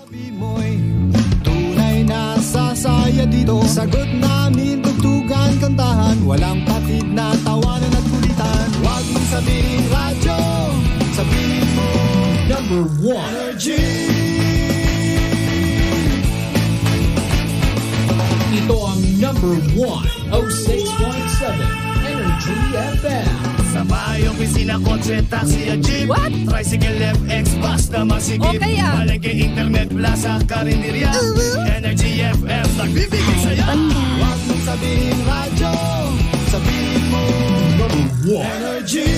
Sabi mo'y tunay na sasaya dito. Sagot namin, tugtugan, kantahan. Walang patid na tawanan at kulitan. Huwag mong sabihin radyo, sabihin mo number 1 Energy. Ito ang number 1 06.7 Energy FM. Sa bahay, opisina, kotse, taxi at jeep. What? Tricycle, FX, bus na masigip. Okay, ah. Palengke, internet, plaza, karinderya. Energy FM, nagbibigay sa'yo. Huwag mong sabihin radyo, sabihin mo Number 1. Energy.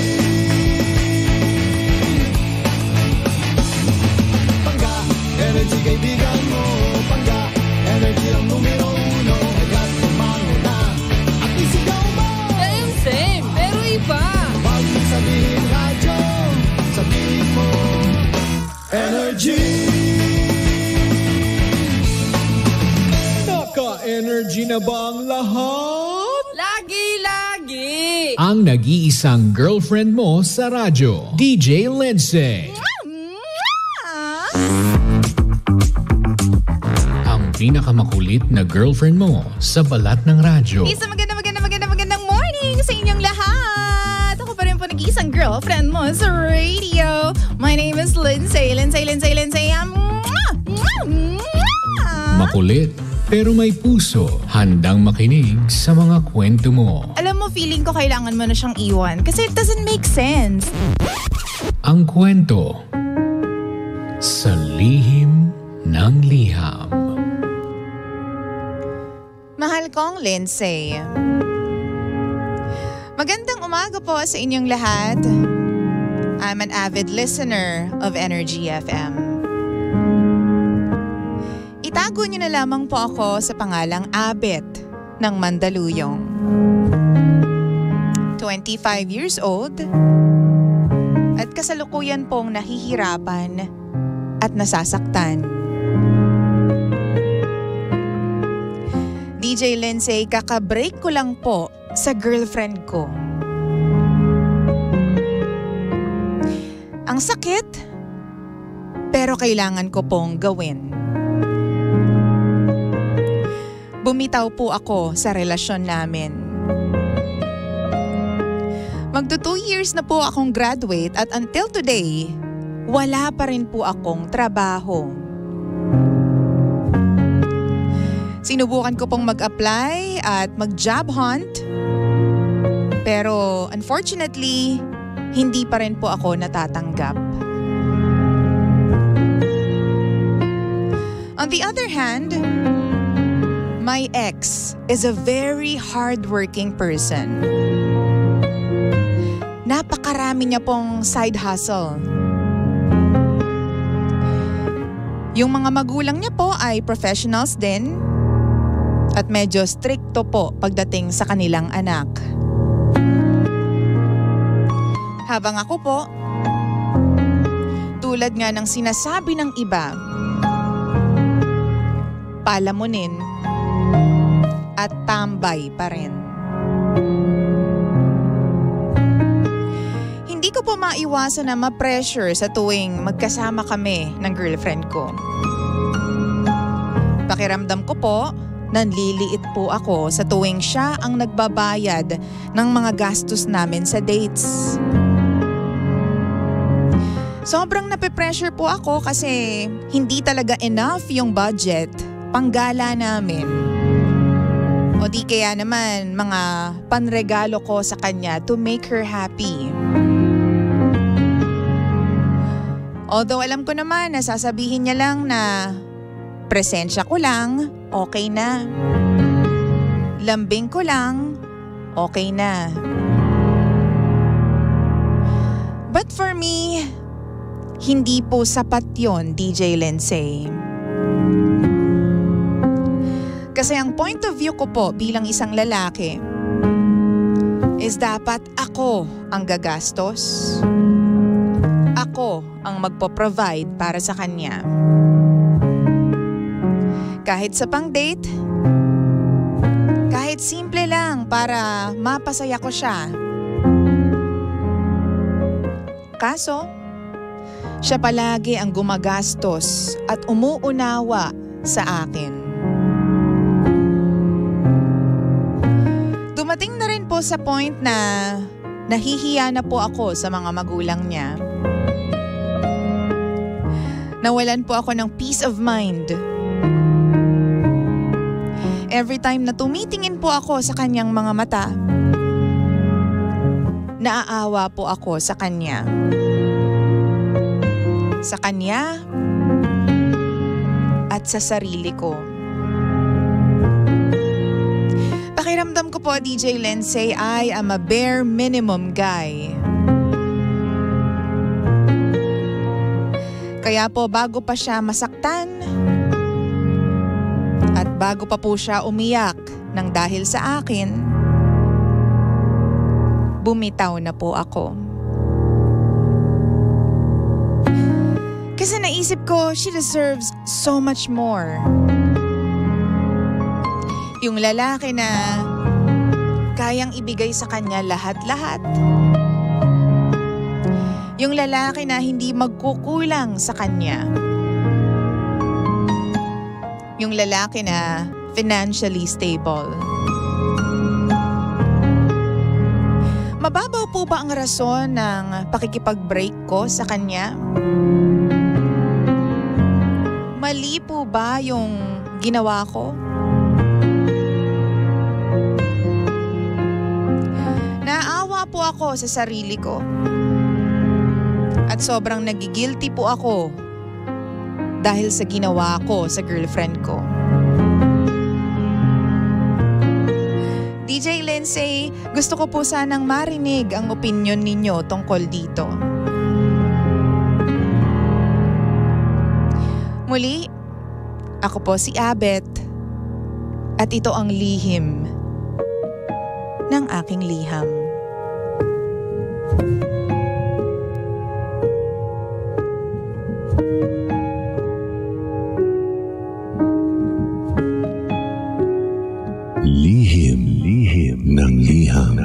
Pangga, energy kaibigan mo. Pangga, energy ang numero 1. Agad tumano na at isigaw mo. Same, pero iba. Huwag mong sabihin radyo, sabihin mo Energy. Naka-energy na ba ang lahat? Lagi. Ang nag-iisang girlfriend mo sa radyo, DJ Lindsay. Ang pinakamakulit na girlfriend mo sa balat ng radyo. Isa magandang morning sa inyong lahat. Ako pa rin po nag-iisang girlfriend mo sa radio. My name is Lindsay. Makulit, pero may puso. Handang makinig sa mga kwento mo. Alam mo, feeling ko kailangan mo na siyang iwan kasi it doesn't make sense. Ang kwento sa lihim ng liham. Mahal kong Lindsay. Magandang umaga po sa inyong lahat. I'm an avid listener of Energy FM. Itago niyo na lamang po ako sa pangalang Abet ng Mandaluyong. 25 years old at kasalukuyan pong nahihirapan at nasasaktan. DJ Lindsay, kaka-break ko lang po sa girlfriend ko. Ang sakit, pero kailangan ko pong gawin. Bumitaw po ako sa relasyon namin. Magto 2 years na po akong graduate at until today, wala pa rin po akong trabaho. Sinubukan ko pong mag-apply at mag-job hunt. Pero unfortunately, hindi pa rin po ako natatanggap. On the other hand, my ex is a very hardworking person. Napakarami niya pong side hustle. Yung mga magulang niya po ay professionals din at medyo stricto po pagdating sa kanilang anak. Habang ako po, tulad nga ng sinasabi ng iba, palamunin at tambay pa rin. Hindi ko po maiwasan na ma-pressure sa tuwing magkasama kami ng girlfriend ko. Pakiramdam ko po, nanliliit po ako sa tuwing siya ang nagbabayad ng mga gastos namin sa dates. Sobrang nape-pressure po ako kasi hindi talaga enough yung budget panggala namin. O di kaya naman mga panregalo ko sa kanya to make her happy. Although alam ko naman na sasabihin niya lang na presensya ko lang, okay na. Lambing ko lang, okay na. But for me, hindi po sapat yon, DJ Lindsay. Kasi ang point of view ko po bilang isang lalaki is dapat ako ang gagastos. Ako ang magpo-provide para sa kanya. Kahit sa pang-date, kahit simple lang para mapasaya ko siya. Kaso, Siya palagi ang gumagastos at umuunawa sa akin. Dumating na rin po sa point na nahihiya na po ako sa mga magulang niya. Nawalan po ako ng peace of mind. Every time na tumitingin po ako sa kanyang mga mata, naaawa po ako sa kanya. Sa kanya at sa sarili ko. Pakiramdam ko po, DJ Lindsay, I am a bare minimum guy. Kaya po bago pa siya masaktan at bago pa po siya umiyak ng dahil sa akin, bumitaw na po ako. Kasi naisip ko, she deserves so much more. Yung lalaki na kayang ibigay sa kanya lahat-lahat. Yung lalaki na hindi magkukulang sa kanya. Yung lalaki na financially stable. Mababaw po ba ang rason ng pakikipag-break ko sa kanya? Mali po ba yung ginawa ko? Naawa po ako sa sarili ko. At sobrang nagigilty po ako dahil sa ginawa ko sa girlfriend ko. DJ Lindsay, gusto ko po sanang marinig ang opinion ninyo tungkol dito. Muli, ako po si Abet at ito ang lihim ng aking liham. Lihim ng liham.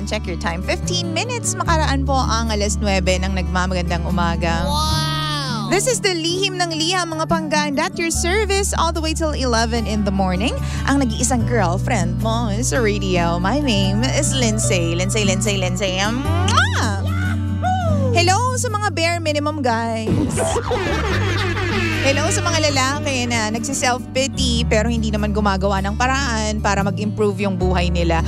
Check your time. 15 minutes makaraan po ang 9:00 ng nagmamagandang umaga. Wow! This is the Lihim ng Liham, mga panggaan. At your service all the way till 11 in the morning. Ang nag-iisang girlfriend mo sa radio. My name is Lindsay. Lindsay. Hello sa mga bare minimum guys. Hello sa mga lalaki na nagsi-self-pity pero hindi naman gumagawa ng paraan para mag-improve yung buhay nila.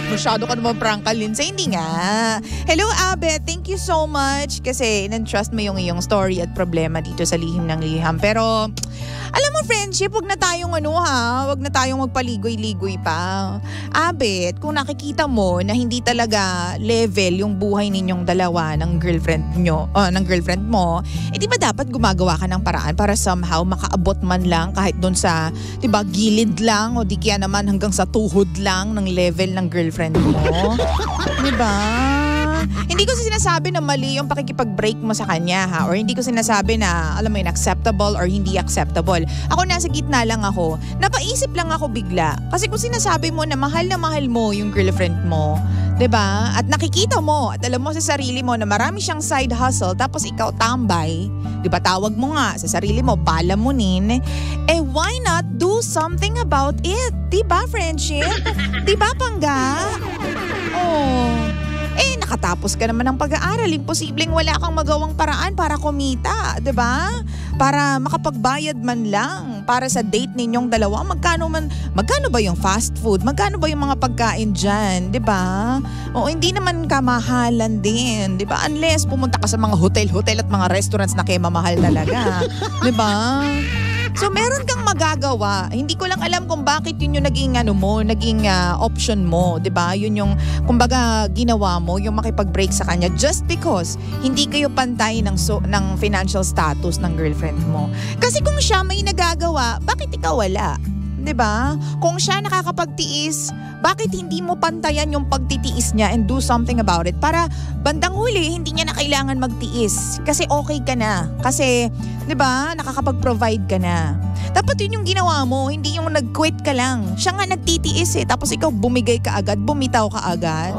Masyado ka naman prangka, Lindsay. Hindi nga. Hello, Abet. Thank you so much kasi nan-trust mo yung iyong story at problema dito sa Lihim ng Liham. Pero, alam mo, friendship, wag na tayong wag na tayong magpaligoy-ligoy pa. Abet, kung nakikita mo na hindi talaga level yung buhay ninyong dalawa ng girlfriend mo, di ba dapat gumagawa ka ng paraan para somehow makaabot man lang kahit doon sa, di ba, gilid lang o di kaya naman hanggang sa tuhod lang ng level ng girlfriend mo? Di ba? Hindi ko sinasabi na mali yung pakikipag-break mo sa kanya, ha? Or hindi ko sinasabi na, alam mo yun, acceptable or hindi acceptable. Ako nasa gitna lang ako. Napaisip lang ako bigla. Kasi kung sinasabi mo na mahal mo yung girlfriend mo, 'di ba? At nakikita mo at alam mo sa sarili mo na marami siyang side hustle tapos ikaw tambay, 'di ba? Tawag mo nga sa sarili mo, palamunin. Why not do something about it? 'Di ba, friendship? 'Di ba, pangga? Nakatapos ka naman ng pag-aaral, imposibleng wala kang magawang paraan para kumita, 'di ba? Para makapagbayad man lang para sa date ninyong dalawa. Magkano ba yung fast food? Magkano ba yung mga pagkain diyan, 'di ba? O hindi naman kamahalan din, 'di ba? Unless pumunta ka sa mga hotel at mga restaurants na kaya mamahal talaga, 'di ba? So meron kang magagawa. Hindi ko lang alam kung bakit yun yung naging option mo, 'di ba? Yun yung kumbaga ginawa mo, yung makipag-break sa kanya just because hindi kayo pantay ng financial status ng girlfriend mo. Kasi kung siya may nagagawa, bakit ikaw wala? 'Diba? Kung siya nakakapagtiis, bakit hindi mo pantayan yung pagtitiis niya and do something about it? Para bandang huli, hindi niya na kailangan magtiis. Kasi okay ka na. Kasi, 'di ba, nakakapag-provide ka na. Dapat yun yung ginawa mo, hindi yung nag-quit ka lang. Siya nga nagtitiis tapos ikaw bumigay ka agad, bumitaw ka agad.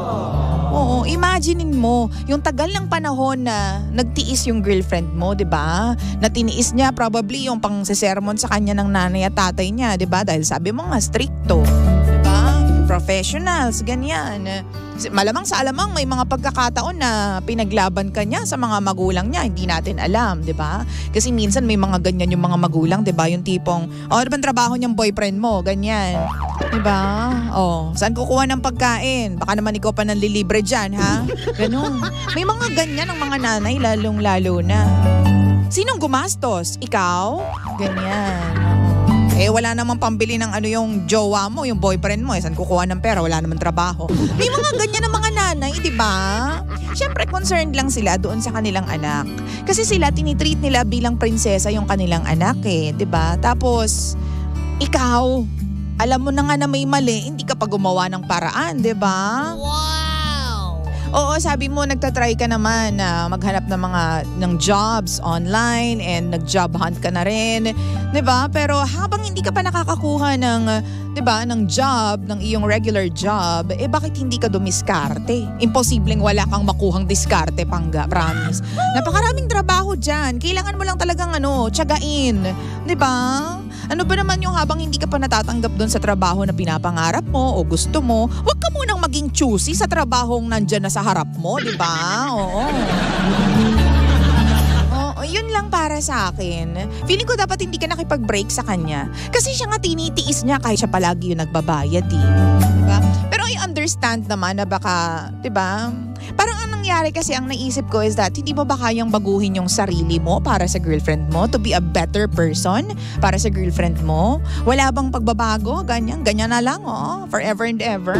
Oo, imaginein mo, yung tagal ng panahon na nagtiis yung girlfriend mo, 'di ba? Na tiniis niya probably yung pang-sermon sa kanya ng nanay at tatay niya, 'di ba? Dahil sabi mo nga stricto, 'di ba? Professionals, ganyan. Malamang sa alamang may mga pagkakataon na pinaglaban ka niya sa mga magulang niya, hindi natin alam, 'di ba? Kasi minsan may mga ganyan yung mga magulang, 'di ba? Yung tipong, ano bang trabaho niyang boyfriend mo? Ganyan. 'Di ba? Oh, saan kukuha ng pagkain? Baka naman ikaw pa nanlilibre diyan, ha? Ganun. May mga ganyan ng mga nanay, lalong-lalo na. Sinong gumastos? Ikaw? Ganyan. Wala namang pambili ng yung jowa mo, yung boyfriend mo. Saan kukuha ng pera? Wala namang trabaho. May mga ganyan ng mga nanay, di ba? Siyempre, concerned lang sila doon sa kanilang anak. Kasi sila, tinitreat nila bilang prinsesa yung kanilang anak di ba? Tapos, ikaw, alam mo na nga na may mali, hindi ka pa gumawa ng paraan, di ba? Wow! Oo, sabi mo nagtatry ka naman na maghanap ng jobs online and nag-job hunt ka na rin, 'di ba? Pero habang hindi ka pa nakakakuha ng, 'di ba, ng job, ng iyong regular job, bakit hindi ka dumiskarte? Imposibleng wala kang makuhang diskarte, Pangga, promise. Napakaraming trabaho diyan. Kailangan mo lang talagang tiyagain, 'di ba? Ano ba naman yung habang hindi ka pa natatanggap doon sa trabaho na pinapangarap mo o gusto mo, huwag ka munang maging choosy sa trabahong nandyan na sa harap mo, di ba? Oo. Yun lang para sa akin. Feeling ko dapat hindi ka nakipag-break sa kanya. Kasi siya nga tinitiis niya kahit siya palagi yung nagbabayad diba? Pero I understand naman na baka, diba? Parang ang nangyari kasi ang naisip ko is that hindi mo ba kayang baguhin yung sarili mo para sa girlfriend mo to be a better person para sa girlfriend mo? Wala bang pagbabago? Ganyan na lang, forever and ever.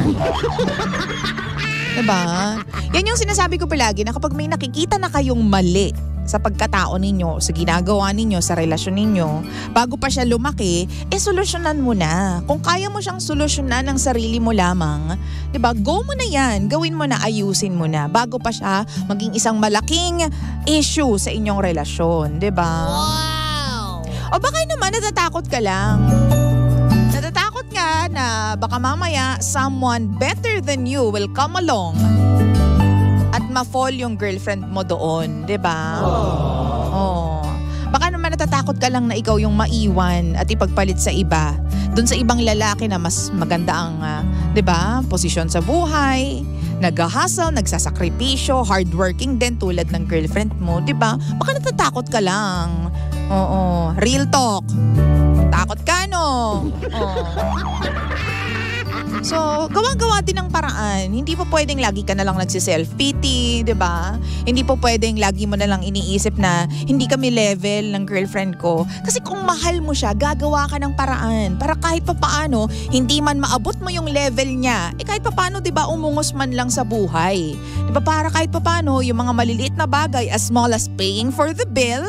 Diba? Yan yung sinasabi ko palagi na kapag may nakikita na kayong mali sa pagkatao ninyo, sa ginagawa ninyo, sa relasyon ninyo, bago pa siya lumaki, solusyonan mo na. Kung kaya mo siyang solusyonan ng sarili mo lamang, 'di ba? Go mo na 'yan, gawin mo na, ayusin mo na bago pa siya maging isang malaking issue sa inyong relasyon, 'di ba? Wow! O baka naman natatakot ka lang. Natatakot ka na baka mamaya someone better than you will come along at ma-fall yung girlfriend mo doon, 'di ba? Oh. Baka naman natatakot ka lang na ikaw yung maiwan at ipagpalit sa iba. Doon sa ibang lalaki na mas maganda ang, 'di ba, posisyon sa buhay, nag-hustle, nagsasakripisyo, hardworking din tulad ng girlfriend mo, 'di ba? Baka natatakot ka lang. Oo, real talk. Takot ka, no? Oh. So, gawa-gawa din ng paraan. Hindi po pwedeng lagi ka na lang nagsi-self-pity, 'di ba? Hindi po pwedeng lagi mo na lang iniisip na hindi kami level ng girlfriend ko. Kasi kung mahal mo siya, gagawa ka ng paraan para kahit papaano, hindi man maabot mo yung level niya. Kahit papaano, 'di ba, umungos man lang sa buhay. 'Di ba, para kahit papaano yung mga maliliit na bagay as small as paying for the bill,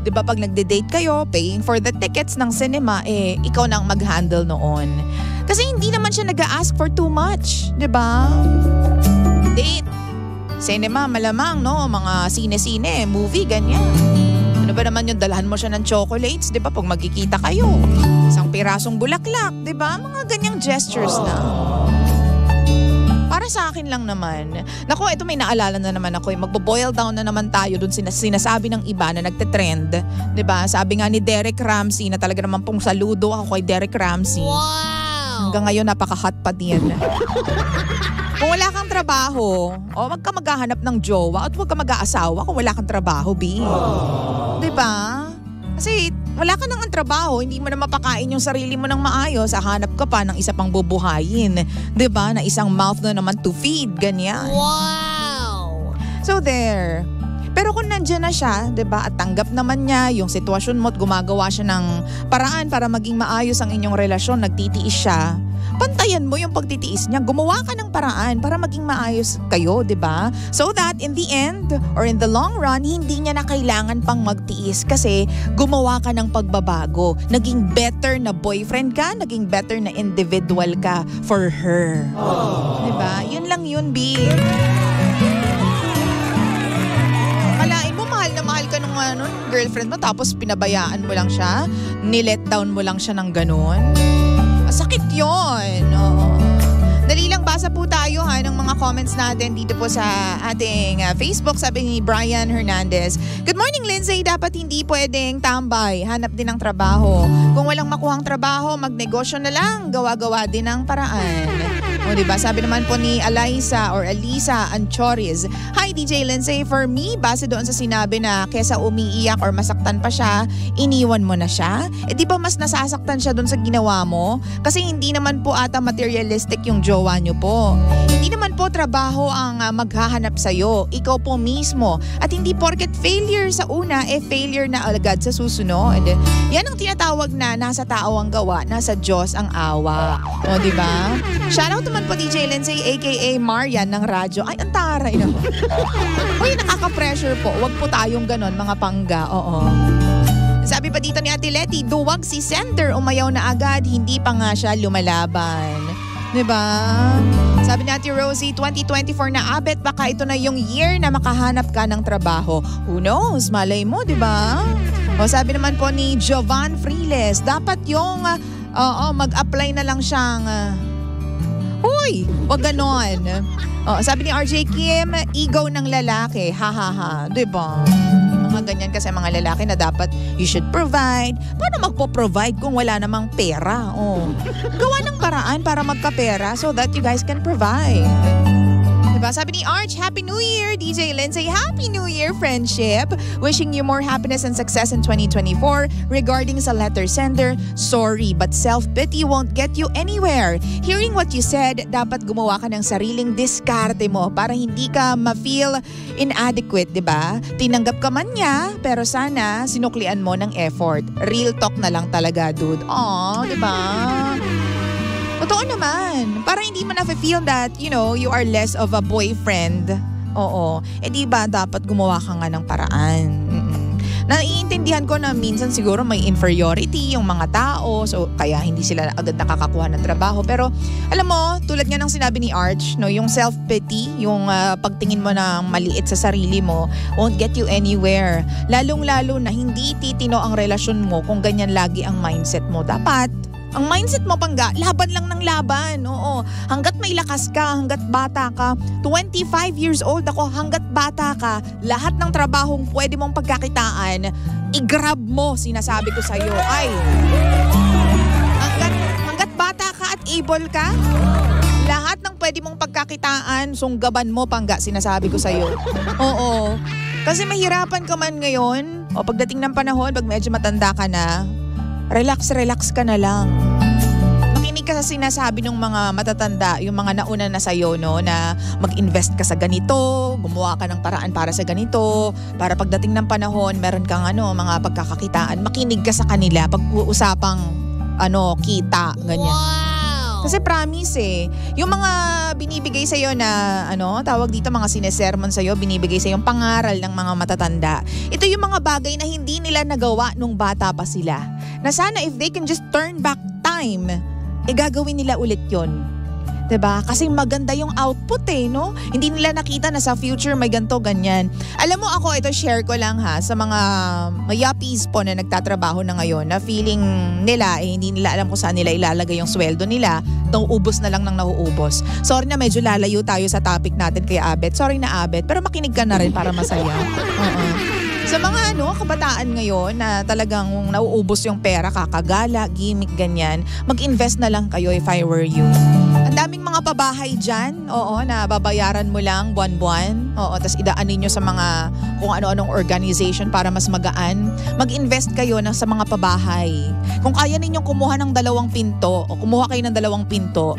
'di ba, pag nagde-date kayo, paying for the tickets ng cinema, ikaw nang mag-handle noon. Kasi hindi naman siya nag-a-ask for too much, 'di ba? Date, cinema, malamang, no? Mga sine-sine, movie, ganyan. Ano ba naman yung dalhan mo siya ng chocolates, 'di ba? Pag magkikita kayo, isang pirasong bulaklak, 'di ba? Mga ganyang gestures na. Para sa akin lang naman. Naku, ito may naalala na naman ako. Magbo-boil down na naman tayo dun sinasabi ng iba na nagte-trend. 'Di ba? Sabi nga ni Derek Ramsey na talaga naman pong saludo ako kay Derek Ramsey. Wow! Hanggang ngayon napaka-hot pa din. Kung wala kang trabaho, wag ka maghahanap ng jowa at wag ka mag-aasawa kung wala kang trabaho, B. 'Di ba? Kasi wala ka nang trabaho, hindi mo na mapakain yung sarili mo ng maayos, hahanap ka pa ng isa pang bubuhayin. 'Di ba? Na isang mouth na naman to feed, ganyan. Wow! So there. Pero kung nandiyan na siya, 'di ba, at tanggap naman niya yung sitwasyon mo at gumagawa siya ng paraan para maging maayos ang inyong relasyon, nagtitiis siya, pantayan mo yung pagtitiis niya. Gumawa ka ng paraan para maging maayos kayo, di ba? So that in the end or in the long run, hindi niya na kailangan pang magtiis kasi gumawa ka ng pagbabago. Naging better na boyfriend ka, naging better na individual ka for her. Di ba? Yun lang yun, B. Kalain mo, mahal ka nung girlfriend mo tapos pinabayaan mo lang siya, nilet down mo lang siya ng ganun. Sakit yun. Oo. Dali lang, basa po tayo ng mga comments natin dito po sa ating Facebook. Sabi ni Brian Hernandez, "Good morning, Lindsay. Dapat hindi pwedeng tambay. Hanap din ng trabaho. Kung walang makuhang trabaho, magnegosyo na lang. Gawa-gawa din ng paraan." O diba? Sabi naman po ni Alisa Anchoriz, "Hi DJ Lindsay, for me, base doon sa sinabi na kesa umiiyak or masaktan pa siya, iniwan mo na siya. Di ba mas nasasaktan siya doon sa ginawa mo? Kasi hindi naman po ata materialistic yung jowa niyo po. Hindi naman po trabaho ang maghahanap sa'yo. Ikaw po mismo. At hindi porket failure sa una, failure na agad sa susunod. Yan ang tinatawag na nasa tao ang gawa, nasa Diyos ang awa." O diba? Shoutout naman po DJ Lindsay aka Marian ng radyo. Ay, ang taray naman. Uy, nakaka-pressure po. Huwag po tayong ganon, mga pangga. Oo. Sabi pa dito ni Ate Letty, duwag si sender, umayaw na agad, hindi pa nga siya lumalaban. Diba? Sabi ni Ate Rosie, 2024 na abet, baka ito na yung year na makahanap ka ng trabaho. Who knows? Malay mo, diba? O sabi naman po ni Jovan Friles, dapat yung mag-apply na lang siyang Uy, wag ganon. Sabi ni RJ Kim, ego ng lalaki. Ha ha ha. Diba? Mga ganyan kasi mga lalaki na dapat you should provide. Paano magpo-provide kung wala namang pera? Gawa ng paraan para magkapera so that you guys can provide. Diba? Sabi ni Arch, Happy New Year, DJ Lindsay. Happy New Year, friendship. Wishing you more happiness and success in 2024. Regarding sa letter sender, sorry, but self-pity won't get you anywhere. Hearing what you said, dapat gumawa ka ng sariling diskarte mo para hindi ka ma-feel inadequate, diba? Tinanggap ka man niya, pero sana sinuklian mo ng effort. Real talk na lang talaga, dude. Diba? Totoo naman. Para hindi mo na-feel that, you are less of a boyfriend. Oo. Diba dapat gumawa ka nga ng paraan. Naiintindihan ko na minsan siguro may inferiority yung mga tao. So, kaya hindi sila agad nakakakuha ng trabaho. Pero, alam mo, tulad nga ng sinabi ni Arch, yung self-pity, yung pagtingin mo ng maliit sa sarili mo, won't get you anywhere. Lalong-lalo na hindi titino ang relasyon mo kung ganyan lagi ang mindset mo. Dapat, ang mindset mo, pangga, laban lang ng laban. Oo. Hanggat may lakas ka, hanggat bata ka, 25 years old ako, hanggat bata ka, lahat ng trabahong pwede mong pagkakitaan, i-grab mo, sinasabi ko sa'yo. Ay, hanggat bata ka at able ka, lahat ng pwede mong pagkakitaan, sunggaban mo, pangga, sinasabi ko sa'yo. Oo. Kasi mahirapan ka man ngayon, pagdating ng panahon, pag medyo matanda ka na, relax ka na lang. Makinig ka sa sinasabi ng mga matatanda, yung mga nauna na sa'yo, na mag-invest ka sa ganito, gumawa ka ng paraan para sa ganito, para pagdating ng panahon, meron kang mga pagkakakitaan. Makinig ka sa kanila, pag-uusapang kita, ganyan. Wow! Kasi promise yung mga binibigay sa'yo na, tawag dito, mga sinesermon sa'yo, binibigay sa'yo yung pangaral ng mga matatanda. Ito yung mga bagay na hindi nila nagawa nung bata pa sila. Na sana if they can just turn back time, gagawin nila ulit yon. Diba? Kasi maganda yung output no? Hindi nila nakita na sa future may ganito, ganyan. Alam mo ako, ito share ko lang sa mga yuppies po na nagtatrabaho na ngayon na feeling nila, hindi nila alam kung saan nila ilalagay yung sweldo nila. Nauubos na lang ng nauubos. Sorry na medyo lalayo tayo sa topic natin kay Abet. Sorry na Abet, pero makinig ka na rin para masaya. Sa mga kabataan ngayon na talagang nauubos yung pera, kakagala, gimmick, ganyan, mag-invest na lang kayo if I were you. Ang daming mga pabahay dyan, na babayaran mo lang buwan-buwan. Tas idaanin nyo sa mga kung ano-anong organization para mas magaan. Mag-invest kayo sa mga pabahay. Kung kaya ninyong kumuha ng 2 pinto, o kumuha kayo ng 2 pinto,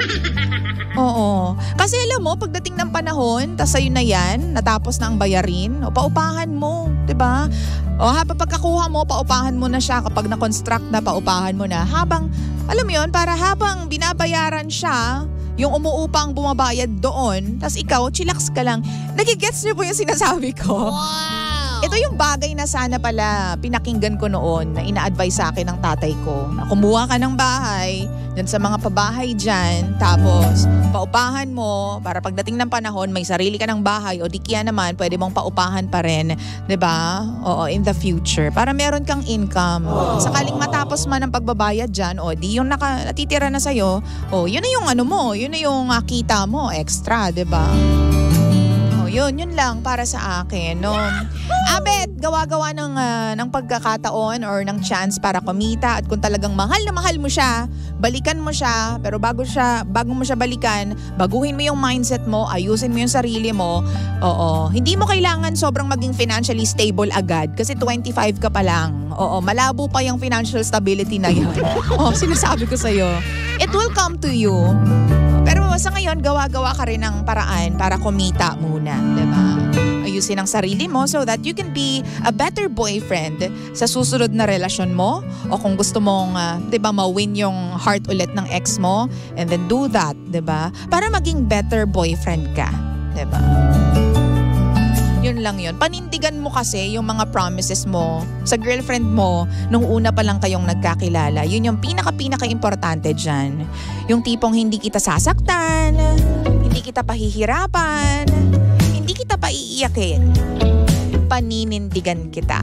oo. Kasi alam mo, pagdating ng panahon, tas sa'yo na yan, natapos na ang bayarin, paupahan mo, diba? Habang pagkakuha mo, paupahan mo na siya. Kapag na-construct na, paupahan mo na. Habang alam mo yun, para habang binabayaran siya, yung umuupang bumabayad doon, tas ikaw, chillax ka lang. Nagigets niyo po yung sinasabi ko? Wow! Ito yung bagay na sana pala pinakinggan ko noon na ina-advise sa akin ng tatay ko. Na kumuha ka ng bahay, dyan sa mga pabahay dyan, tapos paupahan mo para pagdating ng panahon may sarili ka ng bahay o di kaya naman pwede mong paupahan pa rin, 'di ba? Oo, in the future. Para meron kang income. Sakaling matapos man ang pagbabayad dyan, o di yung natitira na sa'yo, o yun na yung ano mo, yun na yung kita mo, extra, 'di ba? Yun lang para sa akin, no? Abet, gawa-gawa ng pagkakataon or ng chance para kumita at kung talagang mahal na mahal mo siya, balikan mo siya, pero bago mo siya balikan, baguhin mo yung mindset mo, ayusin mo yung sarili mo. Oo, hindi mo kailangan sobrang maging financially stable agad kasi 25 ka pa lang. Oo, malabo pa yung financial stability na yun. Sinasabi ko sa'yo, it will come to you. Pero sa ngayon, gawa-gawa ka rin ng paraan para kumita muna, diba? Ayusin ang sarili mo so that you can be a better boyfriend sa susunod na relasyon mo. O kung gusto mong, diba, ma-win yung heart ulit ng ex mo, and then do that, diba? Para maging better boyfriend ka, diba? Yun lang yun. Panindigan mo kasi yung mga promises mo sa girlfriend mo nung una pa lang kayong nagkakilala. Yun yung pinaka-importante dyan. Yung tipong hindi kita sasaktan, hindi kita pahihirapan, hindi kita paiiyakin. Paninindigan kita.